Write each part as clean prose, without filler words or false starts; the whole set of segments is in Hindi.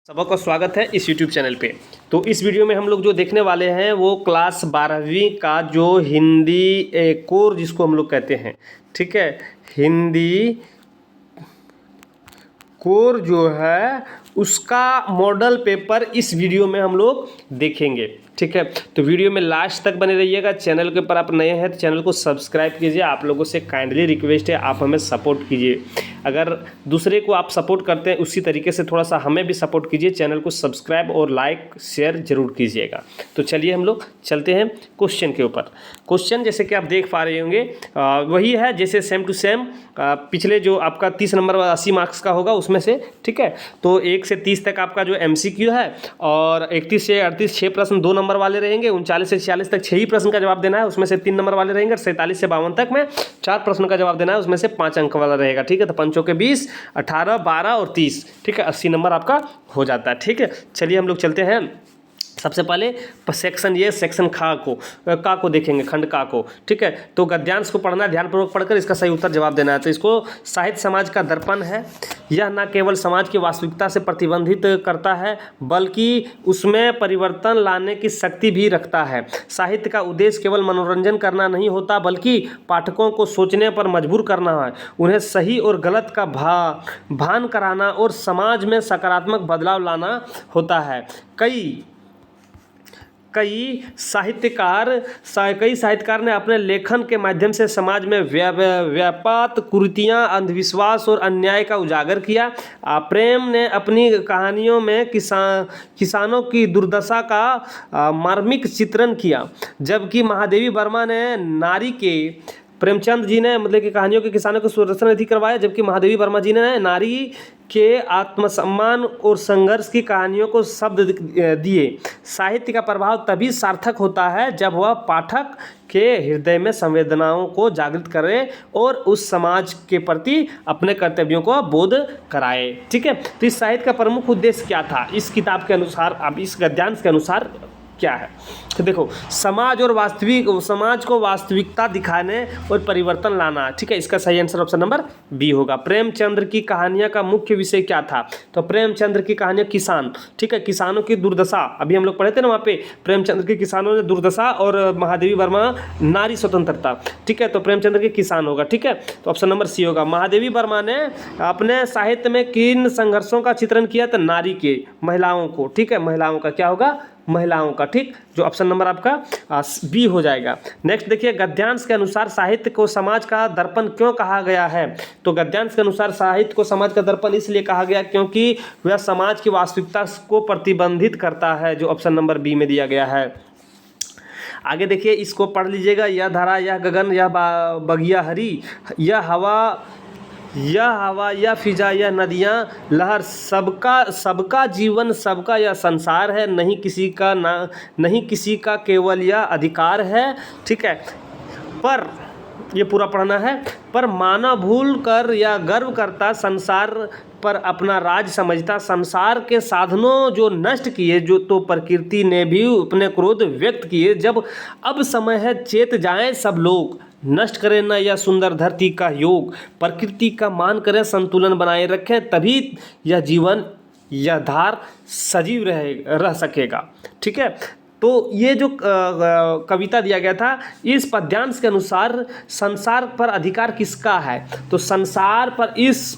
सबका स्वागत है इस YouTube चैनल पे। तो इस वीडियो में हम लोग जो देखने वाले हैं वो क्लास 12वीं का जो हिंदी कोर जिसको हम लोग कहते हैं, ठीक है, हिंदी कोर जो है उसका मॉडल पेपर इस वीडियो में हम लोग देखेंगे, ठीक है। तो वीडियो में लास्ट तक बने रहिएगा। चैनल के ऊपर आप नए हैं तो चैनल को सब्सक्राइब कीजिए। आप लोगों से काइंडली रिक्वेस्ट है आप हमें सपोर्ट कीजिए। अगर दूसरे को आप सपोर्ट करते हैं उसी तरीके से थोड़ा सा हमें भी सपोर्ट कीजिए। चैनल को सब्सक्राइब और लाइक शेयर जरूर कीजिएगा। तो चलिए हम लोग चलते हैं क्वेश्चन के ऊपर। क्वेश्चन जैसे कि आप देख पा रहे होंगे वही है जैसे सेम टू सेम पिछले जो आपका 30 नंबर 80 मार्क्स का होगा उसमें से, ठीक है। तो 1 से 30 तक आपका जो MCQ है और 31 से 38 6 प्रश्न 2 नंबर वाले रहेंगे। 39 से 46 तक 6 ही प्रश्न का जवाब देना है, उसमें से 3 नंबर वाले रहेंगे। 47 से 52 तक में 4 प्रश्न का जवाब देना है, उसमें से 5 अंक वाला रहेगा, ठीक है। तो 5 के 20, 18, 12 और 30, ठीक है, 80 नंबर आपका हो जाता है, ठीक है। चलिए हम लोग चलते हैं। सबसे पहले सेक्शन ये सेक्शन का को देखेंगे, खंड का को, ठीक है। तो गद्यांश को पढ़ना है, ध्यानपूर्वक पढ़कर इसका सही उत्तर जवाब देना है। तो इसको साहित्य समाज का दर्पण है। यह न केवल समाज की वास्तविकता से प्रतिबंधित करता है बल्कि उसमें परिवर्तन लाने की शक्ति भी रखता है। साहित्य का उद्देश्य केवल मनोरंजन करना नहीं होता बल्कि पाठकों को सोचने पर मजबूर करना है, उन्हें सही और गलत का भान कराना और समाज में सकारात्मक बदलाव लाना होता है। कई साहित्यकार ने अपने लेखन के माध्यम से समाज में व्यापात कुरीतियाँ, अंधविश्वास और अन्याय का उजागर किया। प्रेम ने अपनी कहानियों में किसानों की दुर्दशा का मार्मिक चित्रण किया, जबकि महादेवी वर्मा ने नारी के प्रेमचंद जी ने मतलब कि कहानियों के किसानों को सुदर्शन अधि करवाया, जबकि महादेवी वर्मा जी ने नारी के आत्मसम्मान और संघर्ष की कहानियों को शब्द दिए। साहित्य का प्रभाव तभी सार्थक होता है जब वह पाठक के हृदय में संवेदनाओं को जागृत करे और उस समाज के प्रति अपने कर्तव्यों को बोध कराए, ठीक है। तो इस साहित्य का प्रमुख उद्देश्य क्या था इस किताब के अनुसार, अब इस गद्यांश के अनुसार क्या है। तो देखो, समाज को वास्तविकता दिखाने और परिवर्तन लाना, ठीक है। इसका सही आंसर ऑप्शन नंबर बी होगा। प्रेमचंद्र की कहानियां का मुख्य विषय क्या था। तो प्रेमचंद्र की कहानियां किसान, ठीक है, किसानों की दुर्दशा, अभी हम लोग पढ़े थे ना वहाँ पे, प्रेमचंद्र के किसानों ने दुर्दशा और महादेवी वर्मा नारी स्वतंत्रता, ठीक है। तो प्रेमचंद्र के किसान होगा, ठीक है। तो ऑप्शन नंबर सी होगा। महादेवी वर्मा ने अपने साहित्य में किन संघर्षों का चित्रण किया। तो नारी के, महिलाओं को, ठीक है, महिलाओं का क्या होगा, महिलाओं का, ठीक। जो ऑप्शन नंबर आपका बी हो जाएगा। नेक्स्ट देखिए, गद्यांश के अनुसार साहित्य को समाज का दर्पण क्यों कहा गया है। तो गद्यांश के अनुसार साहित्य को समाज का दर्पण इसलिए कहा गया क्योंकि वह समाज की वास्तविकता को प्रतिबंधित करता है, जो ऑप्शन नंबर बी में दिया गया है। आगे देखिए, इसको पढ़ लीजिएगा। यह धारा, यह गगन, यह बगिया हरी, यह हवा, यह फिजा, यह नदियाँ, लहर, सबका जीवन, सबका यह संसार है, नहीं किसी का केवल यह अधिकार है, ठीक है। पर ये पूरा पढ़ना है। पर मानव भूल कर या गर्व करता, संसार पर अपना राज समझता, संसार के साधनों जो नष्ट किए, जो तो प्रकृति ने भी अपने क्रोध व्यक्त किए। जब अब समय है चेत जाएं सब लोग, नष्ट करें न यह सुंदर धरती का योग, प्रकृति का मान करें, संतुलन बनाए रखें, तभी यह जीवन, यह धार सजीव रह सकेगा, ठीक है। तो ये जो कविता दिया गया था, इस पद्यांश के अनुसार संसार पर अधिकार किसका है। तो संसार पर इस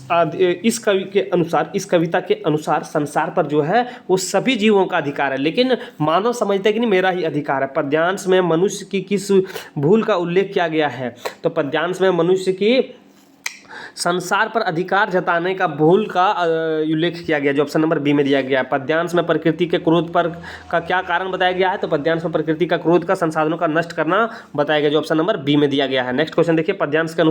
कविता के अनुसार संसार पर जो है वो सभी जीवों का अधिकार है, लेकिन मानव समझते हैं कि नहीं मेरा ही अधिकार है। पद्यांश में मनुष्य की किस भूल का उल्लेख किया गया है। तो पद्यांश में मनुष्य की संसार पर अधिकार जताने का भूल का उल्लेख किया गया, जो ऑप्शन नंबर बी में दिया गया है। पद्यांश में प्रकृति के क्रोध पर का क्या कारण बताया गया है। तो पद्यांश में प्रकृति का क्रोध का संसाधनों का नष्ट करना बताया गया, जो ऑप्शन नंबर बी में दिया गया है। नेक्स्ट क्वेश्चन देखिए, पद्यांश के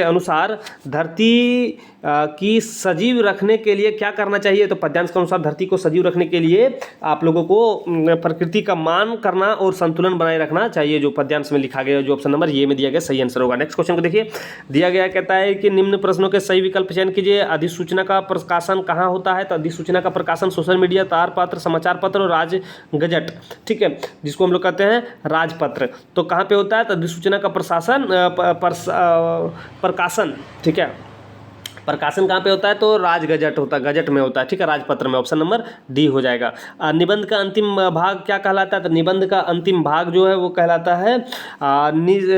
अनुसार धरती की सजीव रखने के लिए क्या करना चाहिए। तो पद्यांश के अनुसार धरती को सजीव रखने के लिए आप लोगों को प्रकृति का मान करना और संतुलन बनाए रखना चाहिए, जो पद्यांश में लिखा गया, जो ऑप्शन नंबर ये में दिया गया सही आंसर होगा। नेक्स्ट क्वेश्चन को देखिए, दिया गया कहता है कि निम्न प्रश्नों के सही विकल्प चयन कीजिए। अधिसूचना का प्रकाशन कहाँ होता है। तो अधिसूचना का प्रकाशन सोशल मीडिया, तारपत्र, समाचार पत्र और राज गजट, ठीक है, जिसको हम लोग कहते हैं राजपत्र। तो कहाँ पे होता है। तो अधिसूचना का प्रकाशन, ठीक है, प्रकाशन कहाँ पे होता है? तो राज गजट होता है, गजट में होता है, ठीक है, राजपत्र में। ऑप्शन नंबर डी हो जाएगा। निबंध का अंतिम भाग क्या कहलाता है? तो निबंध का अंतिम भाग जो है वो कहलाता है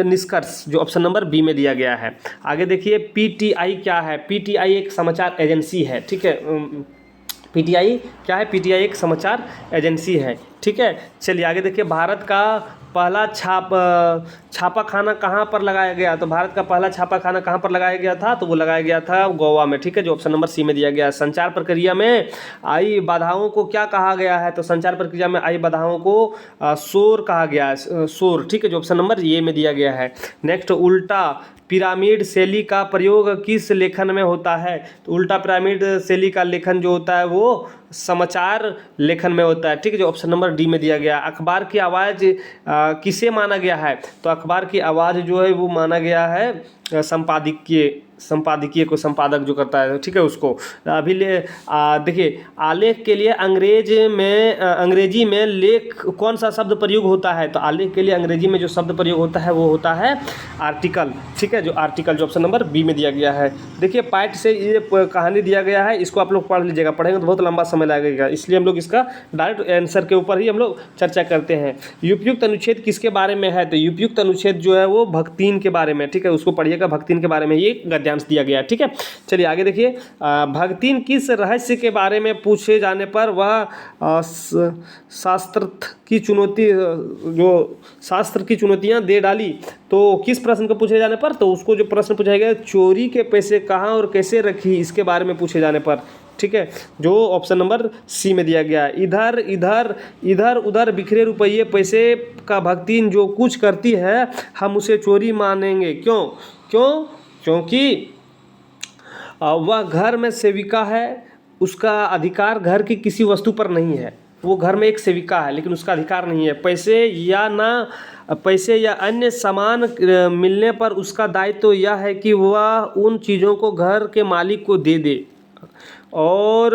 निष्कर्ष, जो ऑप्शन नंबर बी में दिया गया है। आगे देखिए पीटीआई क्या है? पीटीआई एक समाचार एजेंसी है, ठीक है। पीटीआई क्या है? पीटीआई एक समाचार एजेंसी है, ठीक है। चलिए आगे देखिए, भारत का पहला छापाखाना कहाँ पर लगाया गया? तो भारत का पहला छापाखाना कहाँ पर लगाया गया था? तो वो लगाया गया था गोवा में, ठीक है, जो ऑप्शन नंबर सी में दिया गया है। संचार प्रक्रिया में आई बाधाओं को क्या कहा गया है? तो संचार प्रक्रिया में आई बाधाओं को शोर कहा गया है, शोर, ठीक है, जो ऑप्शन नंबर ए में दिया गया है। नेक्स्ट, उल्टा पिरामिड शैली का प्रयोग किस लेखन में होता है? तो उल्टा पिरामिड शैली का लेखन जो होता है वो समाचार लेखन में होता है, ठीक है, जो ऑप्शन नंबर डी में दिया गया। अखबार की आवाज़ किसे माना गया है? तो अखबार की आवाज़ जो है वो माना गया है संपादकीय को, संपादक जो करता है, ठीक है, उसको। अभी देखिए, आलेख के लिए अंग्रेजी में लेख कौन सा शब्द प्रयोग होता है? तो आलेख के लिए अंग्रेजी में जो शब्द प्रयोग होता है वो होता है आर्टिकल, ठीक है, जो आर्टिकल, जो ऑप्शन नंबर बी में दिया गया है। देखिए पाठ से ये कहानी दिया गया है, इसको आप लोग पढ़ लीजिएगा, पढ़ेंगे तो बहुत लंबा समय लगेगा, इसलिए हम लोग इसका डायरेक्ट आंसर के ऊपर ही हम लोग चर्चा करते हैं। उपयुक्त अनुच्छेद किसके बारे में है? तो उपयुक्त अनुच्छेद जो है वो भक्तिन के बारे में, ठीक है, उसको पढ़िएगा, भक्तिन के बारे में ये गद्यांश दिया गया है, ठीक है। चलिए आगे देखिए, भक्तिन किस रहस्य के बारे में पूछे जाने पर वह शास्त्र की चुनौतियां दे डाली? तो किस प्रश्न को पूछे जाने पर? तो उसको जो प्रश्न पूछा गया, चोरी के पैसे कहाँ और कैसे रखी, इसके बारे में पूछे जाने पर, ठीक है, जो ऑप्शन नंबर सी में दिया गया। इधर उधर बिखरे रुपये पैसे का भक्तिन जो कुछ करती है हम उसे चोरी मानेंगे, क्यों? क्योंकि वह घर में सेविका है, उसका अधिकार घर की किसी वस्तु पर नहीं है। वो घर में एक सेविका है लेकिन उसका अधिकार नहीं है। पैसे या अन्य सामान मिलने पर उसका दायित्व यह है कि वह उन चीज़ों को घर के मालिक को दे दे और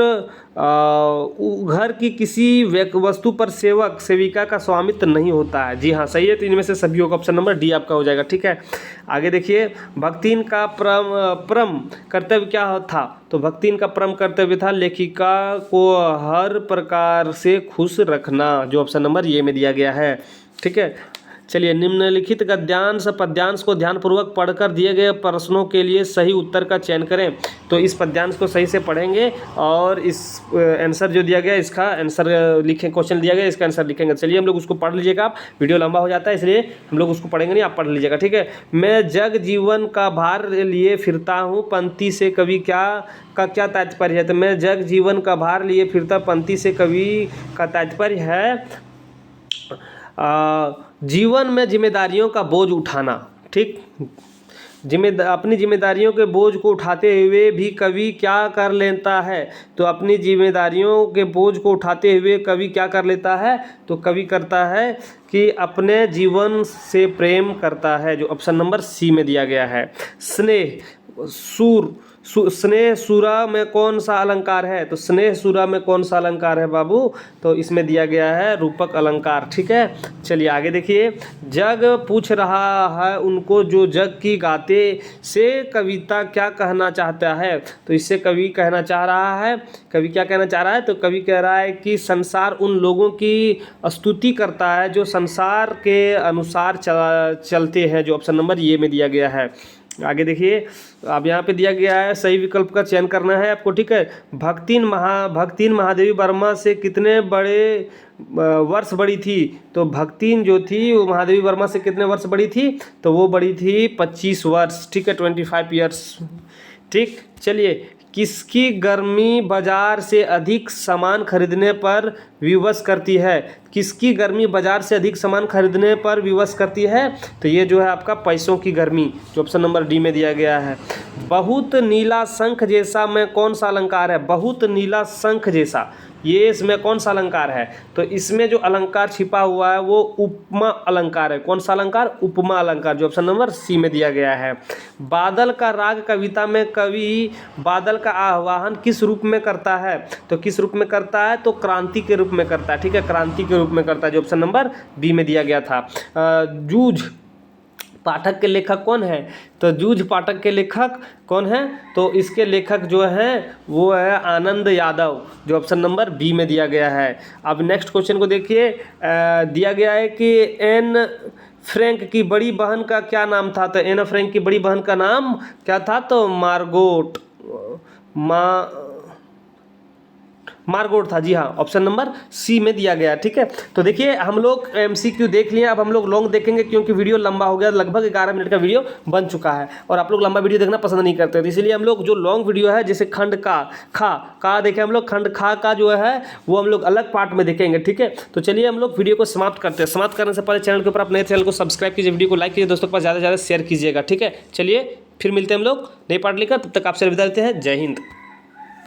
घर की किसी वस्तु पर सेविका का स्वामित्व नहीं होता है। जी हाँ, सही है। तो इनमें से सभी का ऑप्शन नंबर डी आपका हो जाएगा, ठीक है। आगे देखिए, भक्तिन का परम कर्तव्य क्या था? तो भक्तिन का परम कर्तव्य था लेखिका को हर प्रकार से खुश रखना, जो ऑप्शन नंबर ए में दिया गया है, ठीक है। चलिए, निम्नलिखित गद्यांश पद्यांश को ध्यानपूर्वक पढ़कर दिए गए प्रश्नों के लिए सही उत्तर का चयन करें। तो इस पद्यांश को सही से पढ़ेंगे और इस आंसर जो दिया गया इसका आंसर लिखें, क्वेश्चन दिया गया इसका आंसर लिखेंगे। चलिए हम लोग उसको पढ़ लीजिएगा, आप वीडियो लंबा हो जाता है इसलिए हम लोग उसको पढ़ेंगे नहीं, आप पढ़ लीजिएगा, ठीक है। मैं जग जीवन का भार लिए फिरता हूँ, पंक्ति से कवि का क्या तात्पर्य है? तो मैं जग जीवन का भार लिए फिरता, पंक्ति से कवि का तात्पर्य है जीवन में जिम्मेदारियों का बोझ उठाना, ठीक। अपनी जिम्मेदारियों के बोझ को उठाते हुए भी कवि क्या कर लेता है? तो अपनी जिम्मेदारियों के बोझ को उठाते हुए कवि क्या कर लेता है? तो कवि करता है कि अपने जीवन से प्रेम करता है, जो ऑप्शन नंबर सी में दिया गया है। स्नेह सुरा में कौन सा अलंकार है? तो स्नेह सुरा में कौन सा अलंकार है बाबू? तो इसमें दिया गया है रूपक अलंकार, ठीक है। चलिए आगे देखिए, जग पूछ रहा है उनको जो जग की गाते से कविता क्या कहना चाहता है? तो इससे कवि कहना चाह रहा है, कवि क्या कहना चाह रहा है? तो कवि कह रहा है कि संसार उन लोगों की स्तुति करता है जो संसार के अनुसार चलते हैं, जो ऑप्शन नंबर ये में दिया गया है। आगे देखिए, अब यहाँ पे दिया गया है सही विकल्प का चयन करना है आपको, ठीक है। भक्तिन महादेवी वर्मा से कितने बड़े वर्ष बड़ी थी? तो भक्तिन जो थी वो महादेवी वर्मा से कितने वर्ष बड़ी थी? तो वो बड़ी थी 25 वर्ष, ठीक है, 25 ईयर्स, ठीक। चलिए, किसकी गर्मी बाजार से अधिक सामान खरीदने पर विवश करती है? किसकी गर्मी बाजार से अधिक सामान खरीदने पर विवश करती है? तो ये जो है आपका पैसों की गर्मी, जो ऑप्शन नंबर डी में दिया गया है। बहुत नीला शंख जैसा में कौन सा अलंकार है? बहुत नीला शंख जैसा, ये इसमें कौन सा अलंकार है? तो इसमें जो अलंकार छिपा हुआ है वो उपमा अलंकार है। कौन सा अलंकार? उपमा अलंकार, जो ऑप्शन नंबर सी में दिया गया है। बादल का राग कविता में कवि बादल का आह्वान किस रूप में करता है? तो किस रूप में करता है? तो क्रांति के रूप में करता है, ठीक है, क्रांति के रूप में करता है, जो ऑप्शन नंबर बी में दिया गया था। जूझ पाठक के लेखक कौन है? तो जूझ पाठक के लेखक कौन है? तो इसके लेखक जो हैं वो है आनंद यादव, जो ऑप्शन नंबर बी में दिया गया है। अब नेक्स्ट क्वेश्चन को देखिए, दिया गया है कि एन फ्रैंक की बड़ी बहन का क्या नाम था? तो एन फ्रैंक की बड़ी बहन का नाम क्या था? तो मार्गोट मार्गोट था। जी हाँ, ऑप्शन नंबर सी में दिया गया। ठीक है, तो देखिए हम लोग एमसीक्यू देख लिए, अब हम लोग लॉन्ग देखेंगे क्योंकि वीडियो लंबा हो गया, लगभग 11 मिनट का वीडियो बन चुका है और आप लोग लंबा वीडियो देखना पसंद नहीं करते, तो इसलिए हम लोग जो लॉन्ग वीडियो है जैसे खंड का देखें हम लोग, खंड खा का जो है वो हम लोग अलग पार्ट में देखेंगे। ठीक है, तो चलिए हम लोग वीडियो को समाप्त करते हैं। समाप्त करने से पहले चैनल के ऊपर आप नए चैनल को सब्सक्राइब कीजिए, वीडियो को लाइक कीजिए, दोस्तों के पास ज़्यादा से ज़्यादा शेयर कीजिएगा। ठीक है, चलिए फिर मिलते हैं हम लोग नई पार्ट लेकर, तब तक आपसे विदा लेते हैं। जय हिंद।